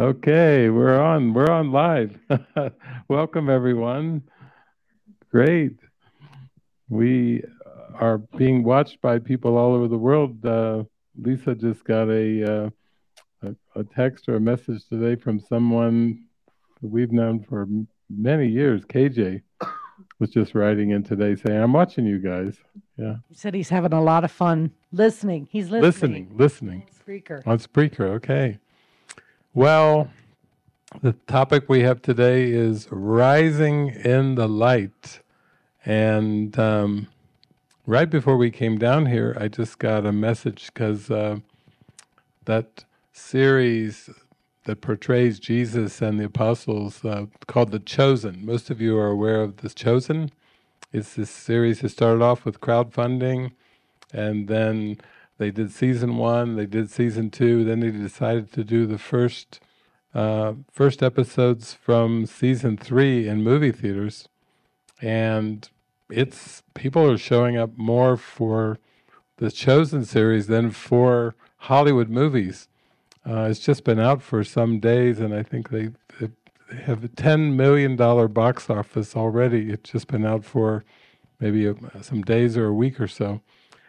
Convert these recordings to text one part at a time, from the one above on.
Okay, we're on. We're on live. Welcome, everyone. Great. We are being watched by people all over the world. Lisa just got a text or a message today from someone we've known for many years. KJ was just writing in today saying, "I'm watching you guys." Yeah, He said he's having a lot of fun listening. He's listening. listening Spreaker. on Spreaker. Okay. Well, the topic we have today is rising in the light. And right before we came down here, I just got a message because that series that portrays Jesus and the apostles called The Chosen. Most of you are aware of The Chosen. It's this series that started off with crowdfunding, and then they did season 1, they did season 2, then they decided to do the first episodes from season 3 in movie theaters. And it's people are showing up more for the Chosen series than for Hollywood movies. It's just been out for some days, and I think they have a $10 million box office already. It's just been out for maybe some days or a week or so.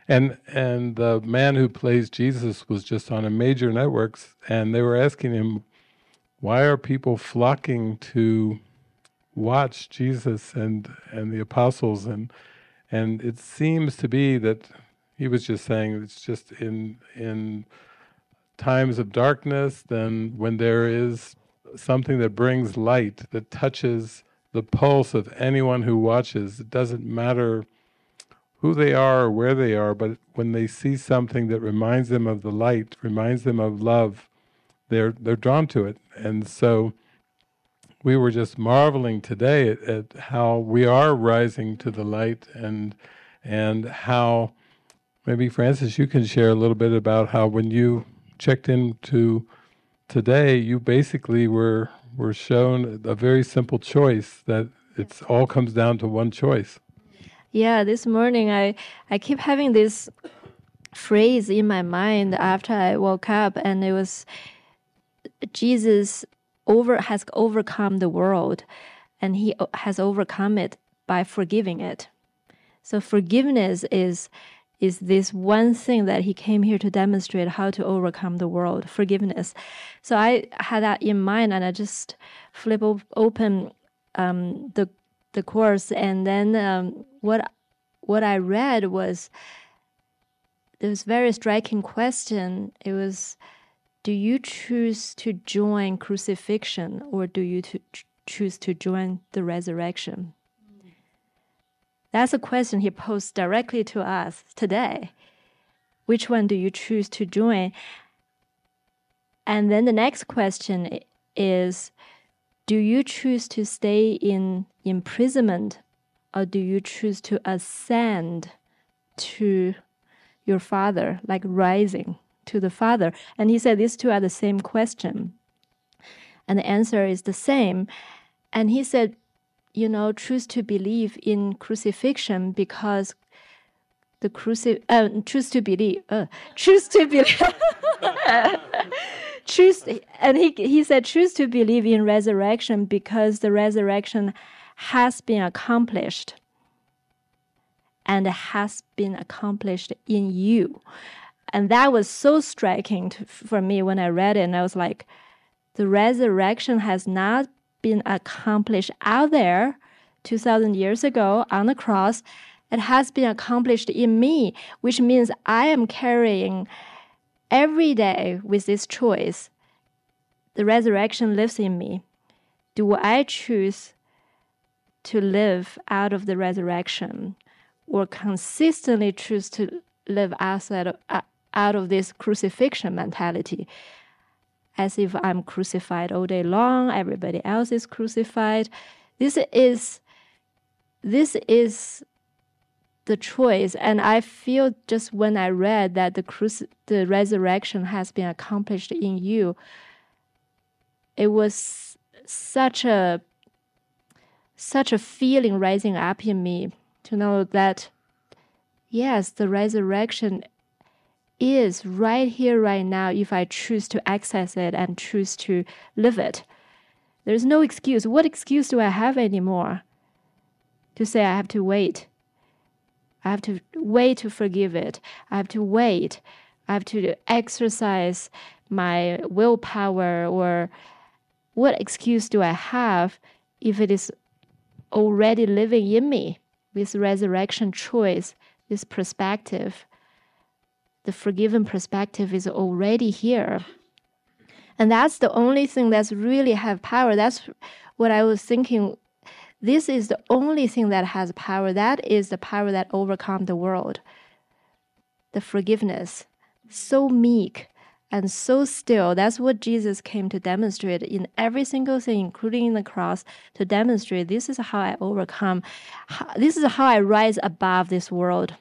And the man who plays Jesus was just on a major networks, and they were asking him, why are people flocking to watch Jesus and the apostles, and it seems to be that he was just saying it's just in times of darkness, then when there is something that brings light, that touches the pulse of anyone who watches, it doesn't matter who they are or where they are, but when they see something that reminds them of the light, reminds them of love, they're drawn to it. And so we were just marveling today at how we are rising to the light, and how maybe Francis, you can share a little bit about how when you checked into today, you basically were shown a very simple choice, that it's all comes down to one choice. Yeah, this morning I keep having this phrase in my mind after I woke up, and it was Jesus has overcome the world, and he has overcome it by forgiving it. So forgiveness is this one thing that he came here to demonstrate how to overcome the world, forgiveness. So I had that in mind, and I just flip open the course, and then what I read was this very striking question. It was, do you choose to join crucifixion, or do you choose to join the resurrection? That's a question he posed directly to us today. Which one do you choose to join? And then the next question is, do you choose to stay in imprisonment, or do you choose to ascend to your Father, like rising to the Father? And he said these two are the same question. And the answer is the same. And he said, choose to believe in crucifixion because choose to believe. And he said, choose to believe in resurrection because the resurrection has been accomplished, and has been accomplished in you. And that was so striking for me when I read it. And I was like, the resurrection has not been accomplished out there 2,000 years ago on the cross. It has been accomplished in me, which means I am carrying every day with this choice. The resurrection lives in me. Do I choose to live out of the resurrection, or consistently choose to live out of this crucifixion mentality, as if I'm crucified all day long, everybody else is crucified? This is the choice. And I feel just when I read that the resurrection has been accomplished in you, it was such a feeling rising up in me to know that, yes, the resurrection is right here, right now, if I choose to access it and choose to live it. There's no excuse. What excuse do I have anymore to say I have to wait? I have to wait to forgive it. I have to wait. I have to exercise my willpower, or what excuse do I have if it is already living in me? This resurrection choice, this perspective, the forgiven perspective is already here. And that's the only thing that's really have power. That's what I was thinking. This is the only thing that has power. That is the power that overcomes the world. The forgiveness. So meek and so still. That's what Jesus came to demonstrate in every single thing, including in the cross, to demonstrate this is how I overcome. This is how I rise above this world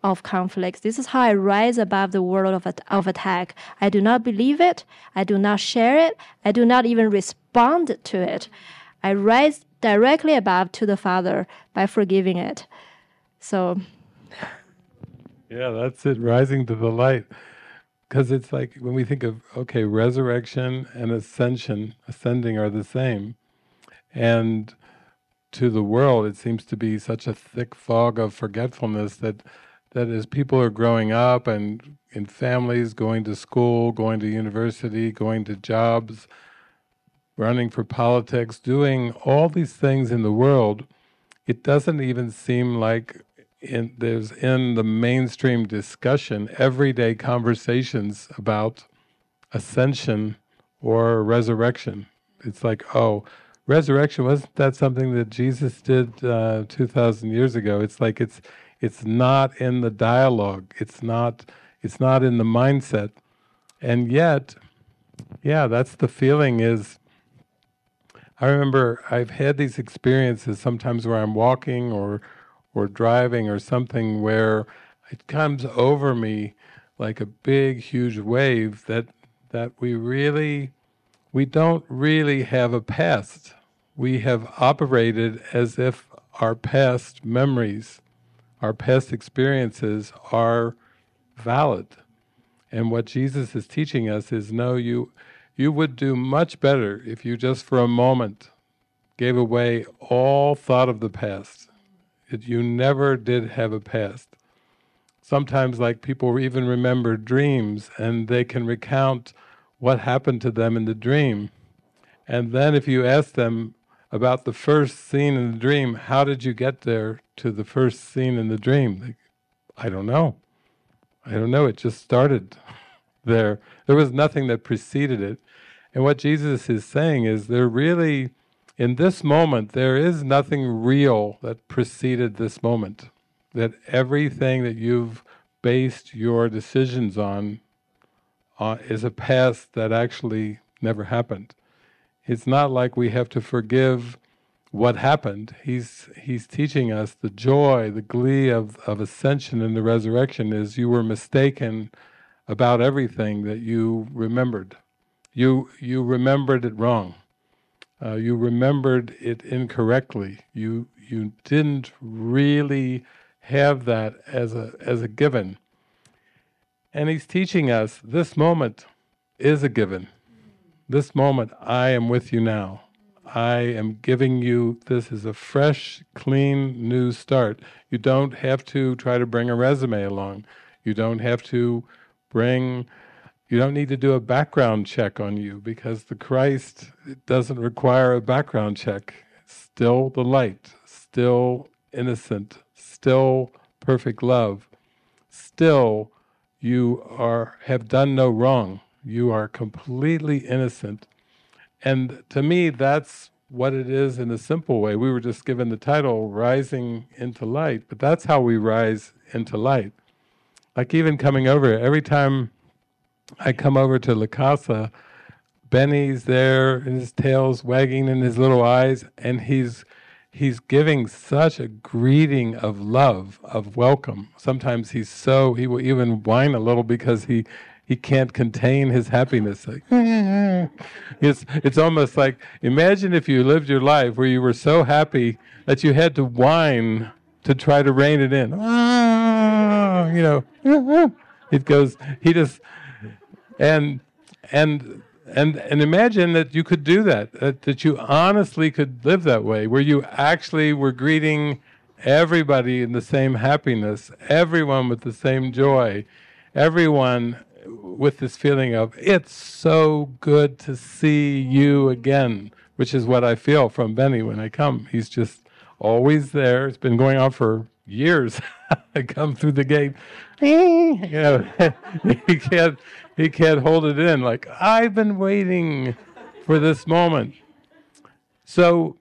of conflicts. This is how I rise above the world of attack. I do not believe it. I do not share it. I do not even respond to it. I rise directly above to the Father by forgiving it. So, yeah, that's it, rising to the light. Because it's like when we think of, okay, resurrection and ascending are the same. And to the world, it seems to be such a thick fog of forgetfulness that as people are growing up and in families, going to school, going to university, going to jobs, running for politics, doing all these things in the world, it doesn't even seem like there's in the mainstream discussion, everyday conversations about ascension or resurrection. It's like, oh, resurrection, wasn't that something that Jesus did 2,000 years ago? It's like it's not in the dialogue. It's not in the mindset. And yet, yeah, that's the feeling is, I remember I've had these experiences sometimes where I'm walking or driving or something where it comes over me like a big, huge wave that we don't really have a past. We have operated as if our past memories, our past experiences are valid. And what Jesus is teaching us is, no, you would do much better if you just for a moment gave away all thought of the past. You never did have a past. Sometimes, like, people even remember dreams, and they can recount what happened to them in the dream. And then if you ask them about the first scene in the dream, how did you get there to the first scene in the dream? I don't know. It just started there. There was nothing that preceded it. And what Jesus is saying is there really, in this moment, there is nothing real that preceded this moment. That everything that you've based your decisions on is a past that actually never happened. It's not like we have to forgive what happened. He's teaching us the joy, the glee of ascension and the resurrection is you were mistaken about everything that you remembered. You remembered it wrong. You remembered it incorrectly. You didn't really have that as a given. And he's teaching us this moment is a given. This moment, I am with you now. I am giving you, this is a fresh, clean, new start. You don't have to try to bring a resume along. You don't have to you don't need to do a background check on you, because the Christ doesn't require a background check. Still the light, still innocent, still perfect love. Still, you have done no wrong. You are completely innocent. And to me, that's what it is in a simple way. We were just given the title, Rising into Light, but that's how we rise into light. Like even coming over, every time I come over to La Casa, Benny's there, and his tail's wagging in his little eyes, and he's giving such a greeting of love, of welcome. Sometimes he will even whine a little because he can't contain his happiness. Like, it's almost like, imagine if you lived your life where you were so happy that you had to whine to try to rein it in. It goes. He just and and imagine that you could do that you honestly could live that way, where you actually were greeting everybody in the same happiness, everyone with the same joy, everyone with this feeling of, it's so good to see you again, which is what I feel from Benny when I come. He's just always there. It's been going on for years. I come through the gate, you know, he can't hold it in. Like, I've been waiting for this moment. So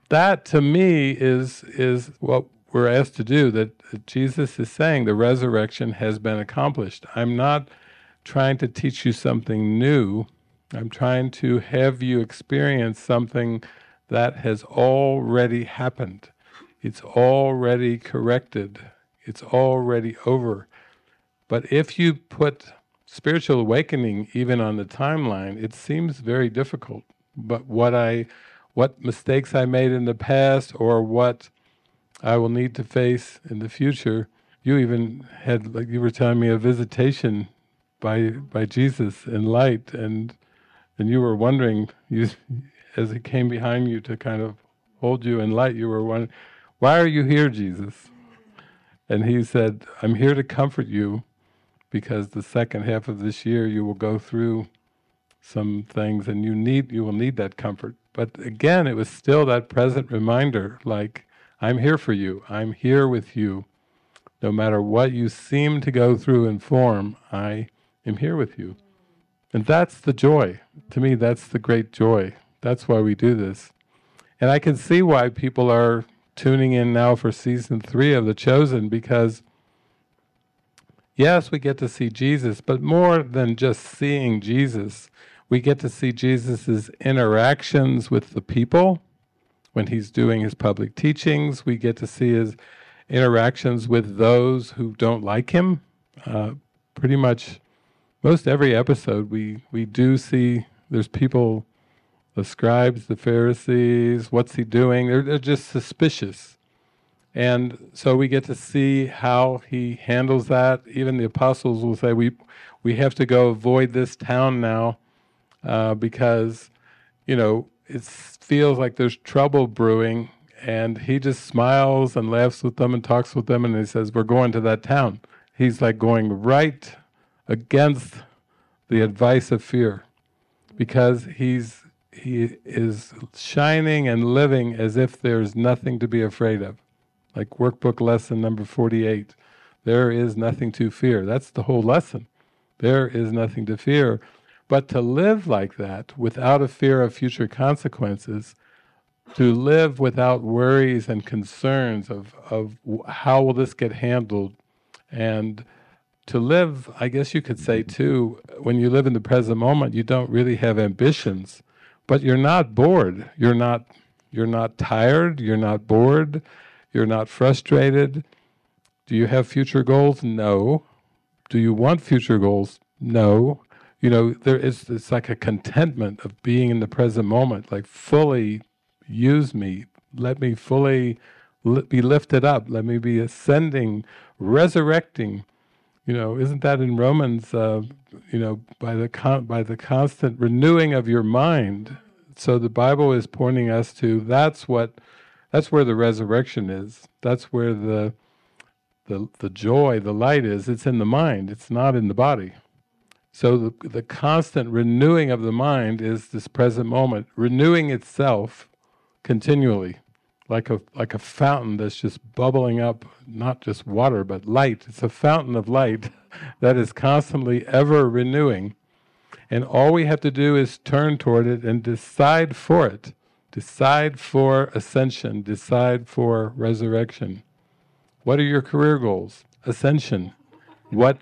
that to me is what we're asked to do, that Jesus is saying the resurrection has been accomplished. I'm not trying to teach you something new. I'm trying to have you experience something that has already happened. It's already corrected. It's already over. But if you put spiritual awakening even on the timeline, it seems very difficult. But what mistakes I made in the past, or what I will need to face in the future, you even had, like you were telling me, a visitation by Jesus in light, and you were wondering, as he came behind you to kind of hold you in light, you were wondering, why are you here, Jesus? And he said, I'm here to comfort you, because the second half of this year you will go through some things, and you will need that comfort. But again, it was still that present reminder, like, I'm here for you, I'm here with you. No matter what you seem to go through in form, I am here with you. And that's the joy. To me, that's the great joy. That's why we do this. And I can see why people are tuning in now for season 3 of The Chosen, because yes, we get to see Jesus, but more than just seeing Jesus, we get to see Jesus' interactions with the people when he's doing his public teachings. We get to see his interactions with those who don't like him. Pretty much most every episode we do see there's people, the scribes, the Pharisees, what's he doing? They're just suspicious. And so we get to see how he handles that. Even the apostles will say, we have to go avoid this town now because, it feels like there's trouble brewing. And he just smiles and laughs with them and talks with them, and he says, we're going to that town. He's like going right against the advice of fear, because he is shining and living as if there's nothing to be afraid of. Like workbook lesson number 48, there is nothing to fear. That's the whole lesson. There is nothing to fear. But to live like that, without a fear of future consequences, to live without worries and concerns of how will this get handled, and to live, I guess you could say too, when you live in the present moment, you don't really have ambitions, but you're not bored. You're not tired. You're not bored. You're not frustrated. Do you have future goals? No. Do you want future goals? No. It's like a contentment of being in the present moment, like fully use me. Let me fully be lifted up. Let me be ascending, resurrecting. Isn't that in Romans? By the constant renewing of your mind. So the Bible is pointing us to that's where the resurrection is. That's where the joy, the light is. It's in the mind. It's not in the body. So the constant renewing of the mind is this present moment, renewing itself continually, like a fountain that's just bubbling up, not just water, but light. It's a fountain of light that is constantly ever renewing. And all we have to do is turn toward it and decide for it. Decide for ascension. Decide for resurrection. What are your career goals? Ascension. What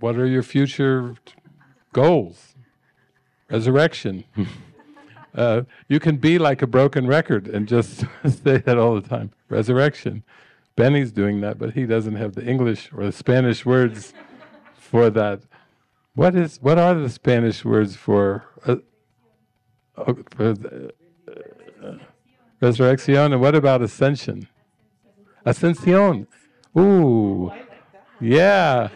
are your future goals? Resurrection. You can be like a broken record and just say that all the time. Resurrection. Benny's doing that, but he doesn't have the English or the Spanish words for that. What are the Spanish words for resurrection? And what about ascension? Ascensión. Ooh, yeah.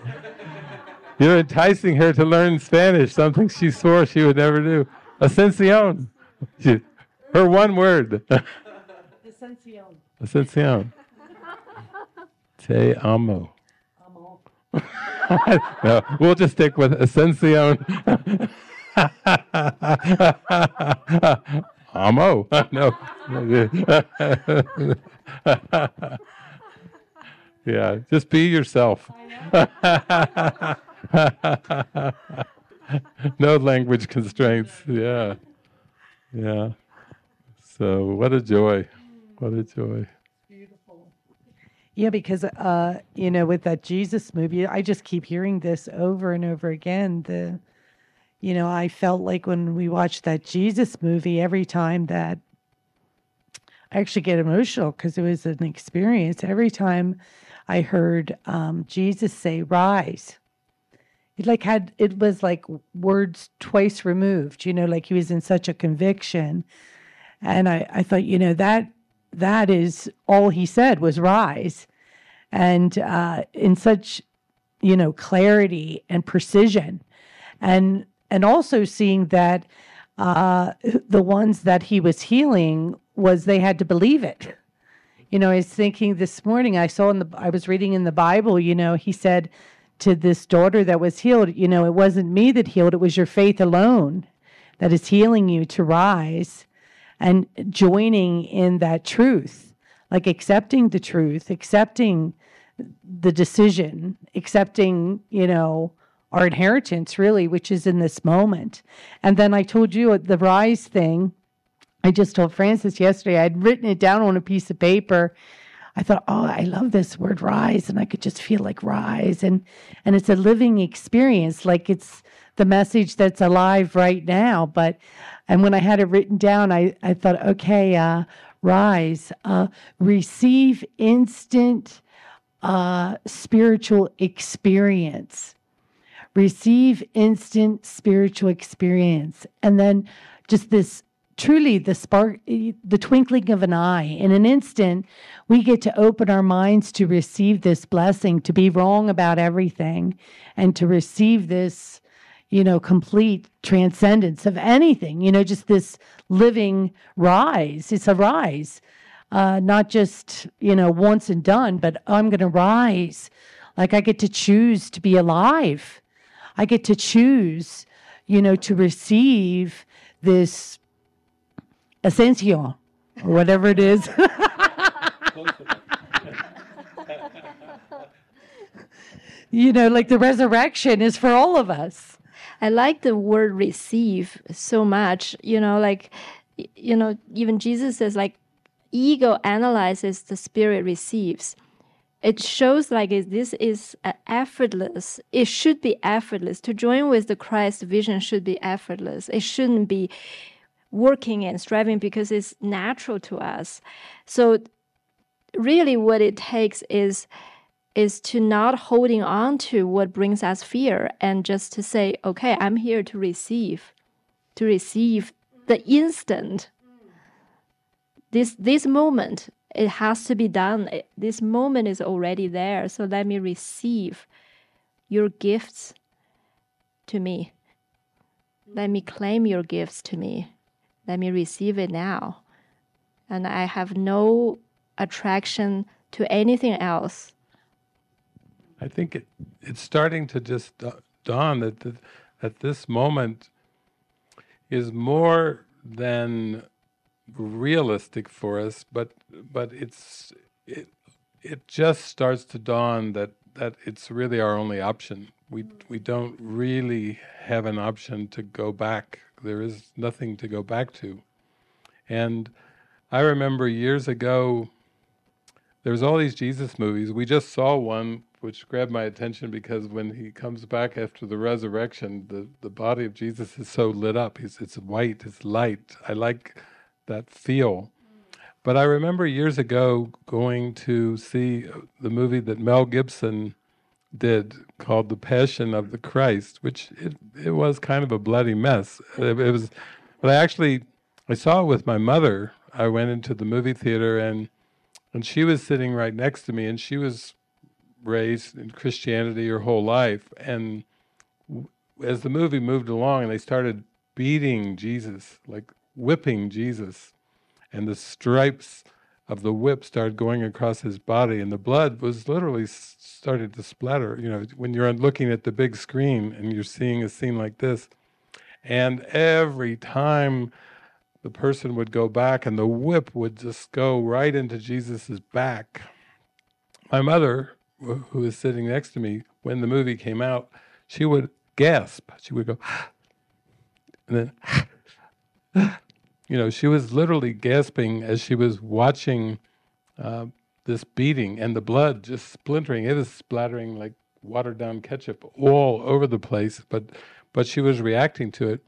You're enticing her to learn Spanish, something she swore she would never do. Ascensión. Her one word. Ascensión. Ascensión. Te amo. Amo. No, we'll just stick with Ascensión. Amo. No. Yeah, just be yourself. No language constraints. Yeah. Yeah. So what a joy. What a joy. Beautiful. Yeah, because with that Jesus movie, I just keep hearing this over and over again. I felt like when we watched that Jesus movie, every time that I actually get emotional because it was an experience. Every time I heard Jesus say "rise," it was like words twice removed. Like he was in such a conviction, and I thought, that is all he said was "rise," and in such clarity and precision, and also seeing that the ones that he was healing they had to believe it. I was thinking this morning, I was reading in the Bible, he said to this daughter that was healed, it wasn't me that healed, it was your faith alone that is healing you to rise, and joining in that truth, like accepting the truth, accepting the decision, accepting, our inheritance really, which is in this moment. And then I told you the rise thing. I just told Francis yesterday, I'd written it down on a piece of paper. I thought, oh, I love this word rise, and I could just feel like rise. And it's a living experience, like it's the message that's alive right now. And when I had it written down, I thought, okay, rise, receive instant spiritual experience. Receive instant spiritual experience. And then just this, truly the spark, the twinkling of an eye. In an instant, we get to open our minds to receive this blessing, to be wrong about everything, and to receive this, complete transcendence of anything, just this living rise. It's a rise, not just, once and done, but I'm going to rise. Like I get to choose to be alive. I get to choose, to receive this ascension, or whatever it is. Like the resurrection is for all of us. I like the word receive so much, even Jesus says ego analyzes, the spirit receives. It shows this is effortless. It should be effortless. To join with the Christ vision should be effortless. It shouldn't be working and striving because it's natural to us. So really what it takes is to not holding on to what brings us fear, and just to say, okay, I'm here to receive the instant. This moment, it has to be done. This moment is already there. So let me receive your gifts to me. Let me claim your gifts to me. Let me receive it now. And I have no attraction to anything else. I think it's starting to just dawn that this moment is more than realistic for us, but it just starts to dawn that it's really our only option. We don't really have an option to go back. There is nothing to go back to. And I remember years ago, there was all these Jesus movies. We just saw one which grabbed my attention because when he comes back after the resurrection, the body of Jesus is so lit up. It's white, it's light. I like that feel. But I remember years ago going to see the movie that Mel Gibson did called The Passion of the Christ, which it was kind of a bloody mess. It was, but I saw it with my mother. I went into the movie theater and she was sitting right next to me, and she was raised in Christianity her whole life, and as the movie moved along and they started beating Jesus, like whipping Jesus, and the stripes of the whip started going across his body, and the blood was literally started to splatter. When you're looking at the big screen and you're seeing a scene like this, and every time the person would go back and the whip would just go right into Jesus's back. My mother, who was sitting next to me when the movie came out, she would gasp. She would go, and then, she was literally gasping as she was watching this beating and the blood just splintering. It was splattering like watered down ketchup all over the place, but she was reacting to it.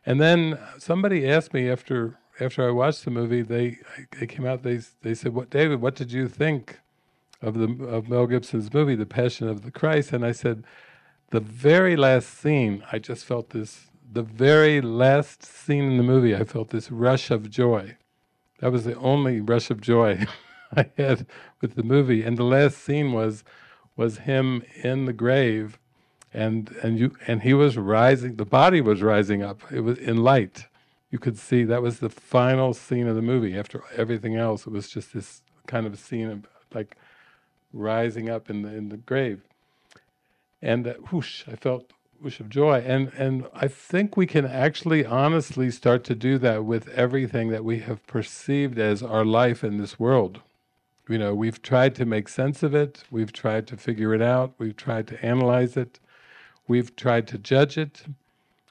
And then somebody asked me after I watched the movie, they came out, they said, David, what did you think of Mel Gibson's movie, The Passion of the Christ? And I said, the very last scene, I just felt this, the very last scene in the movie, I felt this rush of joy. That was the only rush of joy I had with the movie. And the last scene was him in the grave, and he was rising, the body was rising up. It was in light. You could see that was the final scene of the movie. After everything else, it was just this kind of scene of like rising up in the grave. And whoosh, I felt whoosh of joy. And I think we can actually honestly start to do that with everything that we have perceived as our life in this world. We've tried to make sense of it, we've tried to figure it out, we've tried to analyze it, we've tried to judge it,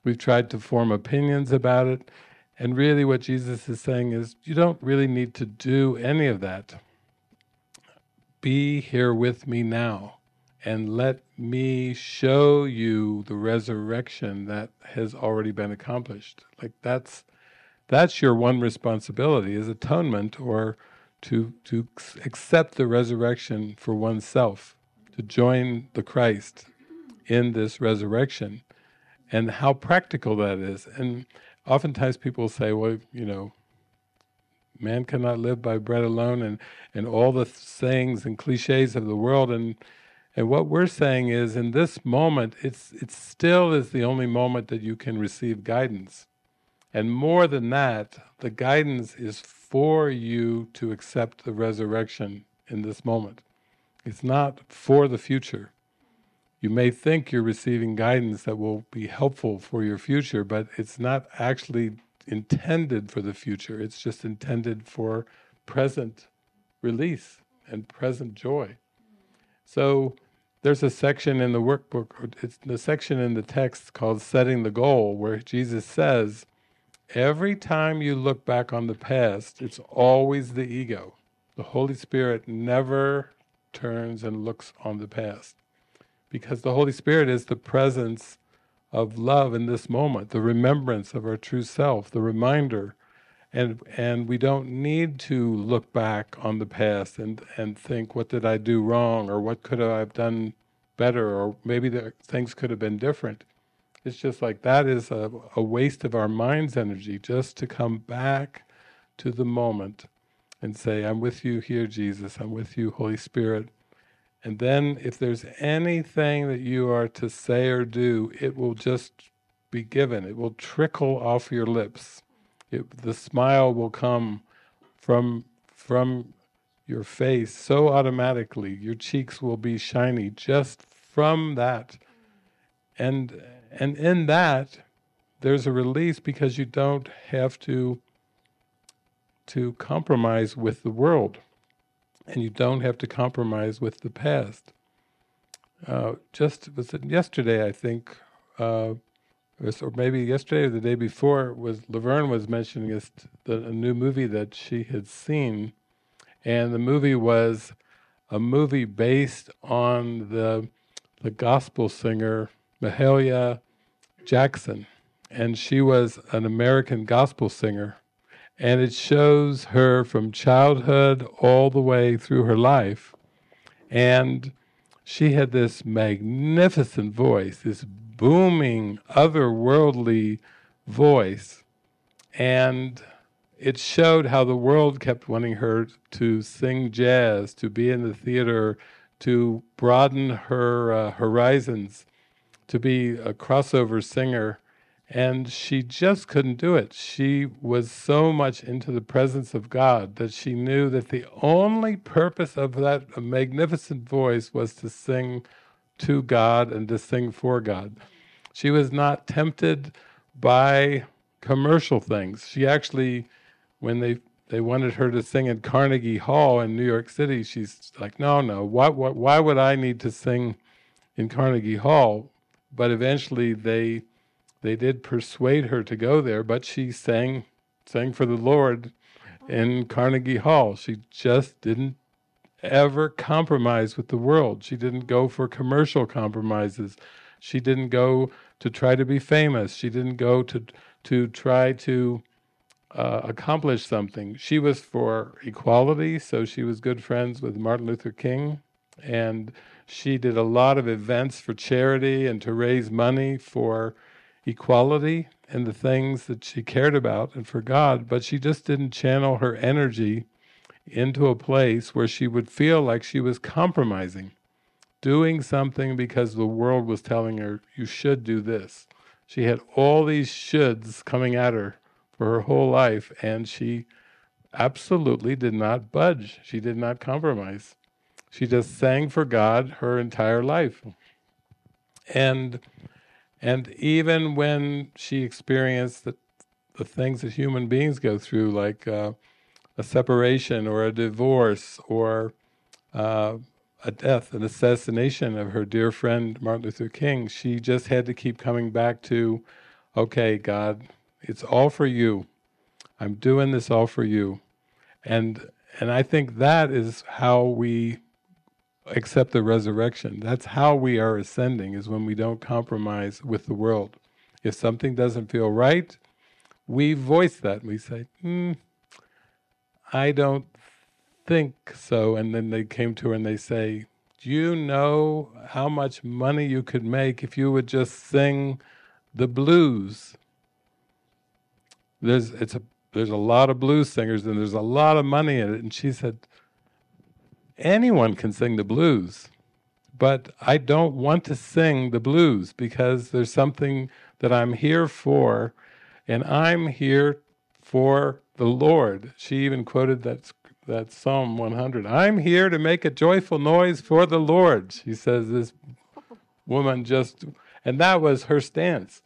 we've tried to form opinions about it, and really what Jesus is saying is, you don't really need to do any of that. Be here with me now, and let me show you the resurrection that has already been accomplished. Like that's your one responsibility, is atonement, or to accept the resurrection for oneself, to join the Christ in this resurrection, and how practical that is. And oftentimes people say, well, man cannot live by bread alone, and all the sayings and cliches of the world, and what we're saying is, in this moment, it still is the only moment that you can receive guidance. And more than that, the guidance is for you to accept the resurrection in this moment. It's not for the future. You may think you're receiving guidance that will be helpful for your future, but it's not actually intended for the future. It's just intended for present release and present joy. So there's a section in the workbook, it's the section in the text called Setting the Goal, where Jesus says, every time you look back on the past, it's always the ego. The Holy Spirit never turns and looks on the past, because the Holy Spirit is the presence of love in this moment, the remembrance of our true self, the reminder. And we don't need to look back on the past and think, what did I do wrong, or what could I have done better, or maybe things could have been different. It's just like that is a waste of our mind's energy, just to come back to the moment and say, I'm with you here, Jesus, I'm with you, Holy Spirit. And then if there's anything that you are to say or do, it will just be given. It will trickle off your lips. The smile will come from your face so automatically. Your cheeks will be shiny just from that. And in that, there's a release, because you don't have to compromise with the world. And you don't have to compromise with the past. Was it yesterday, I think, or maybe yesterday or the day before, Laverne was mentioning a new movie that she had seen, and the movie was a movie based on the gospel singer Mahalia Jackson, and she was an American gospel singer. And it shows her from childhood all the way through her life. And she had this magnificent voice, this booming, otherworldly voice. And it showed how the world kept wanting her to sing jazz, to be in the theater, to broaden her horizons, to be a crossover singer, and she just couldn't do it. She was so much into the presence of God that she knew that the only purpose of that magnificent voice was to sing to God and to sing for God. She was not tempted by commercial things. She actually, when they wanted her to sing at Carnegie Hall in New York City, she's like, no, why would I need to sing in Carnegie Hall? But eventually they did persuade her to go there, but she sang for the Lord in Carnegie Hall. She just didn't ever compromise with the world. She didn't go for commercial compromises. She didn't go to try to be famous. She didn't go to try to accomplish something. She was for equality, so she was good friends with Martin Luther King, and she did a lot of events for charity and to raise money for equality and the things that she cared about and for God, but she just didn't channel her energy into a place where she would feel like she was compromising, doing something because the world was telling her, you should do this. She had all these shoulds coming at her for her whole life, and she absolutely did not budge. She did not compromise. She just sang for God her entire life. And even when she experienced the things that human beings go through, like a separation or a divorce or a death, an assassination of her dear friend Martin Luther King, she just had to keep coming back to, okay, God, it's all for you. I'm doing this all for you. And I think that is how we accept the resurrection. That's how we are ascending, is when we don't compromise with the world. If something doesn't feel right, we voice that. We say, I don't think so. And then they came to her and they say, do you know how much money you could make if you would just sing the blues? There's a lot of blues singers and there's a lot of money in it. And she said, anyone can sing the blues, but I don't want to sing the blues because there's something that I'm here for, and I'm here for the Lord. She even quoted that Psalm 100. I'm here to make a joyful noise for the Lord. She says, this woman and that was her stance.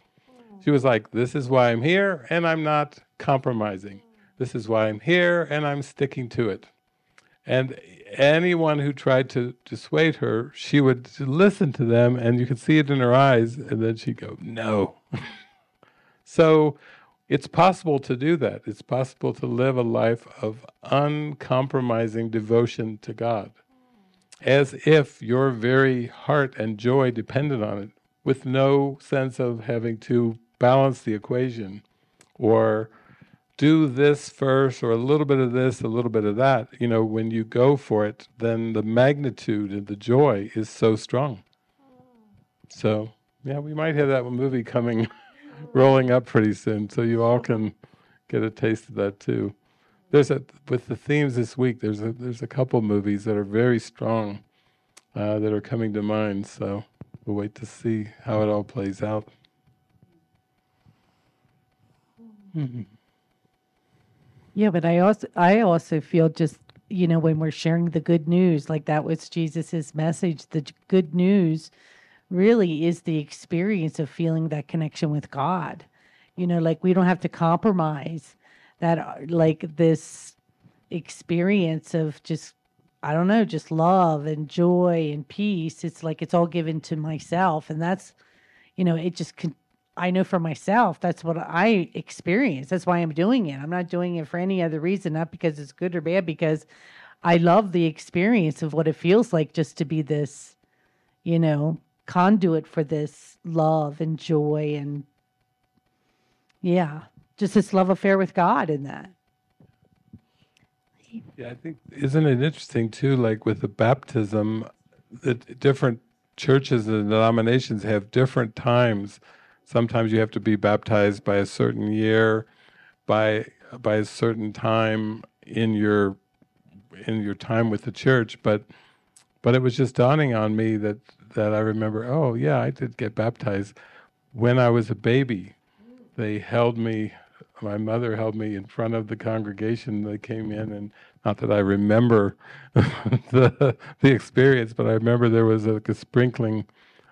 She was like, this is why I'm here, and I'm not compromising. This is why I'm here, and I'm sticking to it. And anyone who tried to dissuade her, she would listen to them, and you could see it in her eyes, and then she'd go, no. So it's possible to do that. It's possible to live a life of uncompromising devotion to God, as if your very heart and joy depended on it, with no sense of having to balance the equation, or do this first, or a little bit of this, a little bit of that. You know, when you go for it, then the magnitude and the joy is so strong. So, yeah, we might have that movie coming, rolling up pretty soon, so you all can get a taste of that too. With the themes this week, there's a couple movies that are very strong, that are coming to mind, so we'll wait to see how it all plays out. Mm-hmm. Yeah, but I also feel just, when we're sharing the good news, like that was Jesus's message, the good news really is the experience of feeling that connection with God. Like we don't have to compromise that, like this experience of just, I don't know, just love and joy and peace. It's like it's all given to myself, and that's, it just I know for myself, that's what I experience. That's why I'm doing it. I'm not doing it for any other reason, not because it's good or bad, because I love the experience of what it feels like just to be this, conduit for this love and joy and, just this love affair with God in that. Yeah, I think, isn't it interesting too, like with the baptism, that different churches and denominations have different times. Sometimes you have to be baptized by a certain year, by a certain time in your time with the church. But it was just dawning on me that that I remember, oh yeah, I did get baptized when I was a baby. They held me, my mother held me in front of the congregation. They came in, and not that I remember the experience, but I remember there was a sprinkling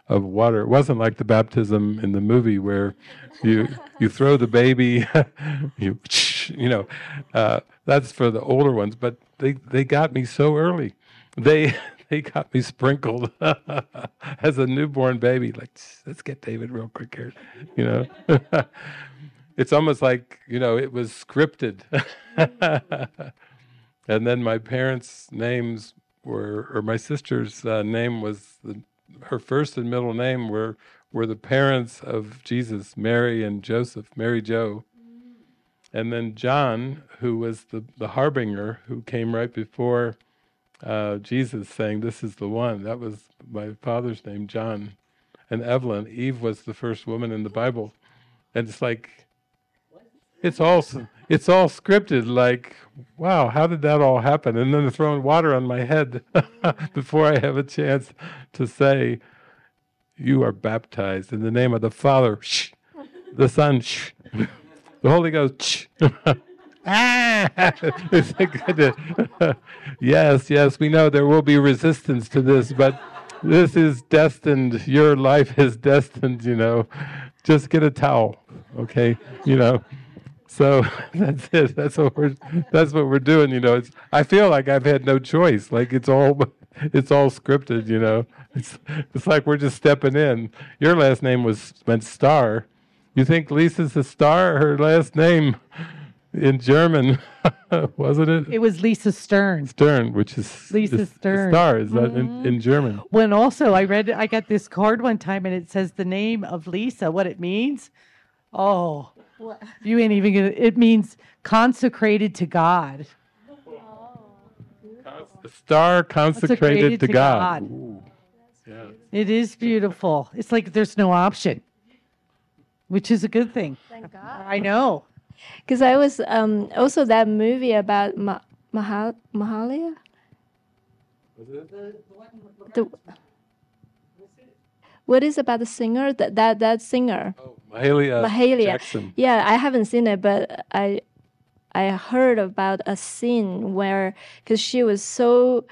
of water. It wasn't like the baptism in the movie where you throw the baby, that's for the older ones. But they got me so early. They got me sprinkled as a newborn baby. Like, let's get David real quick here, It's almost like it was scripted. And then my parents' names or my sister's name was her first and middle name were the parents of Jesus, Mary and Joseph, Mary Jo. And then John, who was the harbinger, who came right before Jesus, saying, "This is the one." That was my father's name, John. And Evelyn, Eve was the first woman in the Bible. And it's like, it's all scripted. Like, wow, how did that all happen? And then they're throwing water on my head before I have a chance to say, "You are baptized in the name of the Father, the Son, the Holy Ghost." It's like, yes, we know there will be resistance to this, but this is destined. Your life is destined. Just get a towel, okay? So that's it. That's what we're doing. I feel like I've had no choice. Like it's all scripted. It's like we're just stepping in. Your last name meant star. You think Lisa's a star? Her last name in German, wasn't it? It was Lisa Stern. Stern, which is Lisa Stern. Star is that in German? When also I got this card one time and it says the name of Lisa, what it means. Oh, what? You ain't even gonna. It means consecrated to God. Star consecrated to God. Ooh. Yeah. It is beautiful. It's like there's no option, which is a good thing. Thank God. I know. Because I was also that movie about Mahalia. What is about the singer? That singer? Oh, Mahalia Jackson. Yeah, I haven't seen it, but I heard about a scene where, because she was so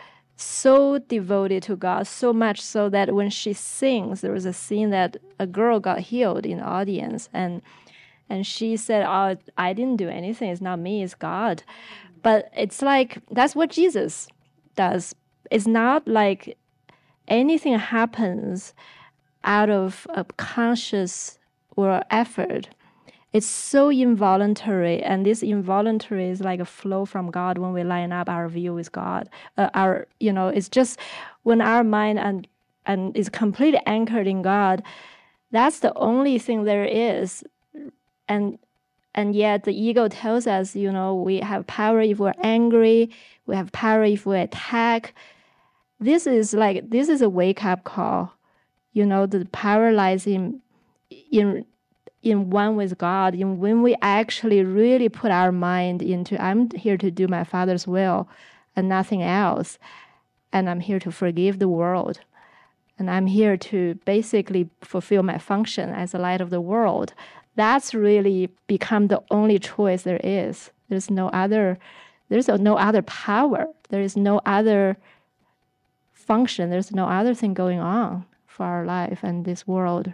devoted to God, so much so that when she sings, there was a scene that a girl got healed in the audience, and she said, "Oh, I didn't do anything. It's not me. It's God." But it's like that's what Jesus does. It's not like anything happens out of a conscious or effort. It's so involuntary, and this involuntary is like a flow from God when we line up our view with God. It's just when our mind and is completely anchored in God. That's the only thing there is, and yet the ego tells us, we have power if we're angry, we have power if we attack. This is a wake up call. The power lies in one with God, in when we actually really put our mind into, I'm here to do my Father's will and nothing else. And I'm here to forgive the world. And I'm here to basically fulfill my function as the light of the world. That's really become the only choice there is. There's no other power. There is no other function. There's no other thing going on for our life and this world.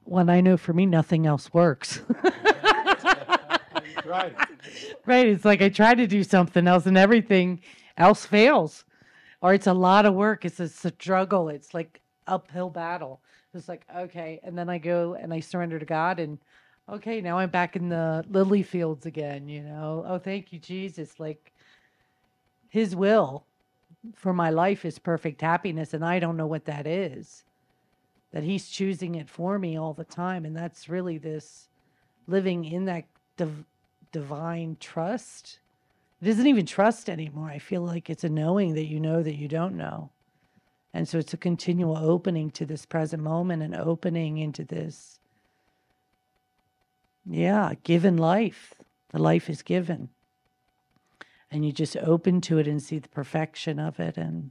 Well, I know for me, nothing else works. Right. Right. It's like I try to do something else and everything else fails. Or it's a lot of work. It's a struggle. It's like uphill battle. It's like, okay. And then I go and I surrender to God and okay, now I'm back in the lily fields again, Oh, thank you, Jesus. Like his will for my life is perfect happiness. And I don't know what that is. That he's choosing it for me all the time. And that's really this living in that divine trust. It isn't even trust anymore. I feel like it's a knowing that you know that you don't know. And so it's a continual opening to this present moment and opening into this, given life. The life is given. and you just open to it and see the perfection of it, and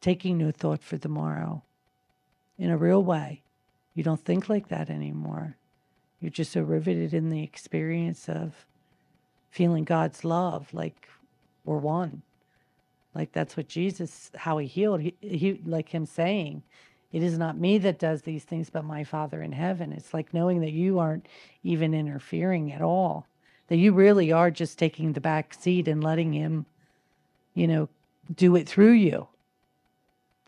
taking no thought for tomorrow in a real way. You don't think like that anymore. You're just so riveted in the experience of feeling God's love, like we're one. Like that's what Jesus, how he healed. He like him saying, it is not me that does these things, but my Father in heaven. It's like knowing that you aren't even interfering at all, that you really are just taking the back seat and letting him, do it through you.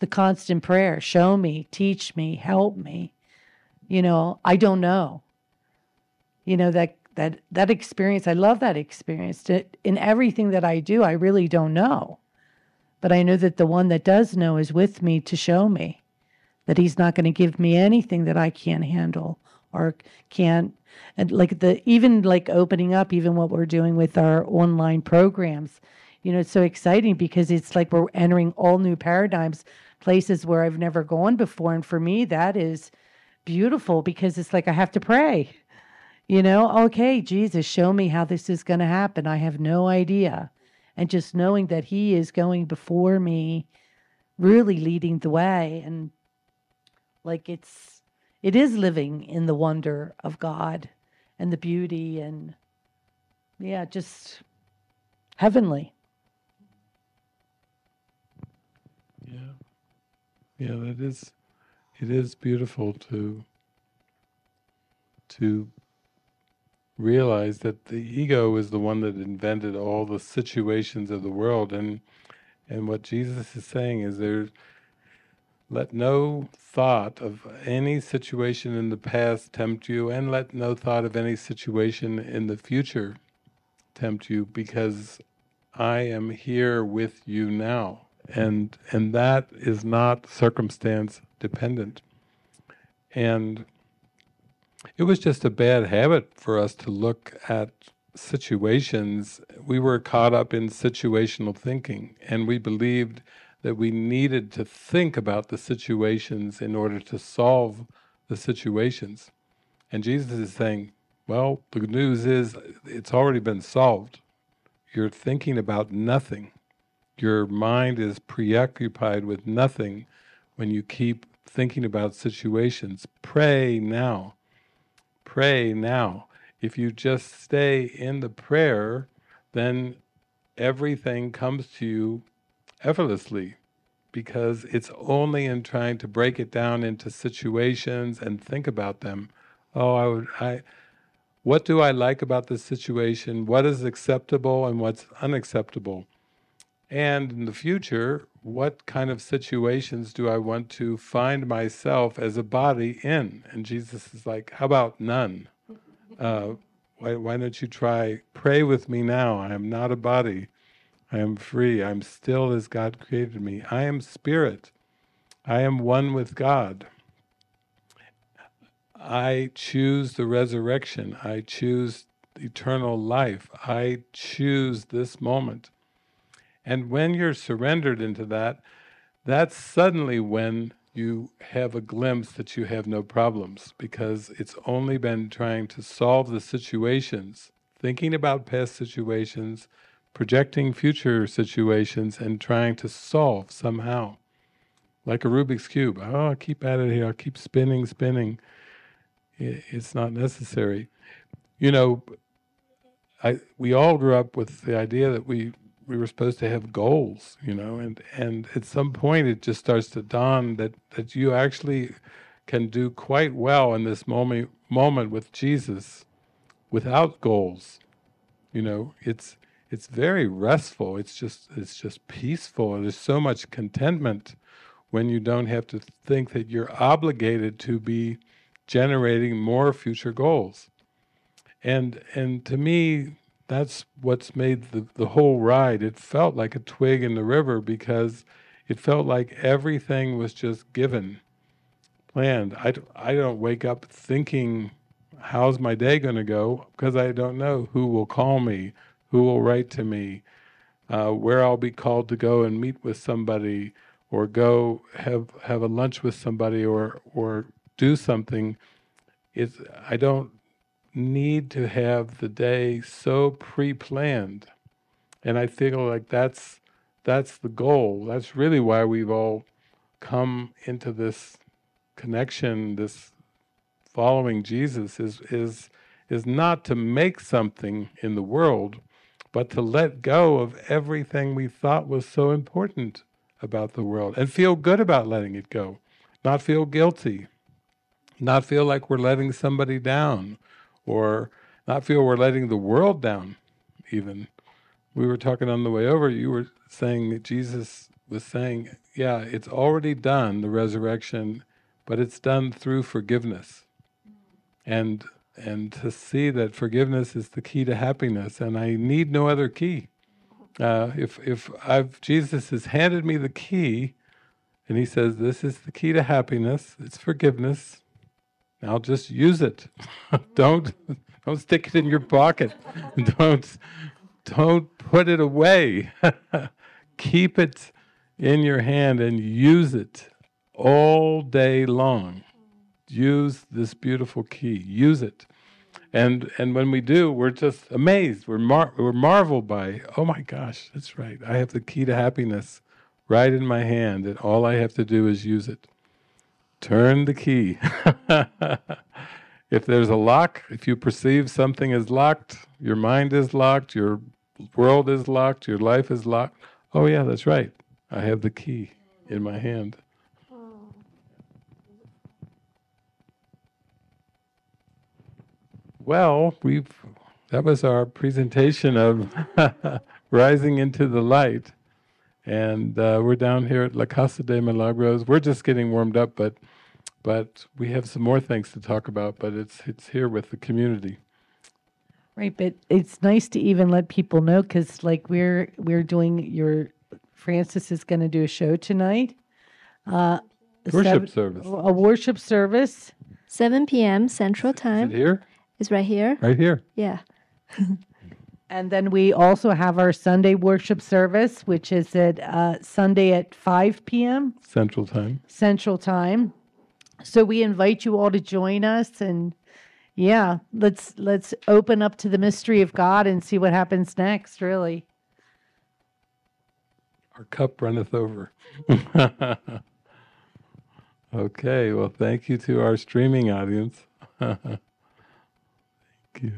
The constant prayer, show me, teach me, help me. I don't know. That experience, I love that experience. In everything that I do, I really don't know. But I know that the one that does know is with me to show me that he's not going to give me anything that I can't handle or can't. And even opening up, even what we're doing with our online programs, it's so exciting because it's like we're entering all new paradigms, places where I've never gone before. And for me, that is beautiful because it's like I have to pray. Okay, Jesus, show me how this is going to happen. I have no idea. And just knowing that he is going before me, really leading the way. And it is living in the wonder of God and the beauty and, just heavenly. Yeah, it is beautiful to realize that the ego is the one that invented all the situations of the world, and what Jesus is saying is let no thought of any situation in the past tempt you, and let no thought of any situation in the future tempt you, because I am here with you now, and that is not circumstance dependent. And it was just a bad habit for us to look at situations. We were caught up in situational thinking, and we believed that we needed to think about the situations in order to solve the situations. And Jesus is saying, well, the good news is it's already been solved. You're thinking about nothing. Your mind is preoccupied with nothing when you keep thinking about situations. Pray now. Pray now. If you just stay in the prayer, then everything comes to you effortlessly, because it's only in trying to break it down into situations and think about them. What do I like about this situation? What is acceptable and what's unacceptable? And in the future, what kind of situations do I want to find myself as a body in? And Jesus is like, how about none? Why don't you pray with me now? I am not a body. I am free. I am still as God created me. I am spirit. I am one with God. I choose the resurrection. I choose eternal life. I choose this moment. And when you're surrendered into that, that's suddenly when you have a glimpse that you have no problems, because it's only been trying to solve the situations, thinking about past situations, projecting future situations, and trying to solve somehow. Like a Rubik's Cube. I'll keep at it here, I'll keep spinning. It's not necessary. We all grew up with the idea that we were supposed to have goals, and at some point it just starts to dawn that you actually can do quite well in this moment with Jesus without goals. It's very restful. It's just peaceful. And there's so much contentment when you don't have to think that you're obligated to be generating more future goals. And to me, that's what's made the whole ride. It felt like a twig in the river, because it felt like everything was just given, planned. I don't wake up thinking, how's my day going to go? Because I don't know who will call me, who will write to me, where I'll be called to go and meet with somebody, or go have a lunch with somebody, or do something. I don't need to have the day so pre-planned. And I feel like that's the goal. That's really why we've all come into this connection, this following Jesus, is not to make something in the world, but to let go of everything we thought was so important about the world and feel good about letting it go, not feel guilty, not feel like we're letting somebody down, or not feel we're letting the world down even. We were talking on the way over, you were saying that Jesus was saying, yeah, it's already done, the resurrection, but it's done through forgiveness. And to see that forgiveness is the key to happiness, and I need no other key. If Jesus has handed me the key, and he says, this is the key to happiness, it's forgiveness, now just use it. Don't stick it in your pocket. Don't put it away. Keep it in your hand and use it all day long. Use this beautiful key. Use it. And when we do, we're just amazed. We're marveled by, oh my gosh, that's right. I have the key to happiness right in my hand, and all I have to do is use it. Turn the key. If there's a lock, if you perceive something is locked, your mind is locked, your world is locked, your life is locked. Oh yeah, that's right. I have the key in my hand. Well, that was our presentation of Rising into the Light. And we're down here at La Casa de Milagros. We're just getting warmed up, but we have some more things to talk about, but it's here with the community. Right, but it's nice to even let people know, because like we're doing Francis is going to do a show tonight. Worship service. A worship service. 7 p.m. Central Time. Is it here? It's right here. Right here. Yeah. And then we also have our Sunday worship service, which is at Sunday at 5 p.m. Central Time. Central Time. So we invite you all to join us, and yeah, let's open up to the mystery of God and see what happens next, really. Our cup runneth over. Okay, well, thank you to our streaming audience. Thank you.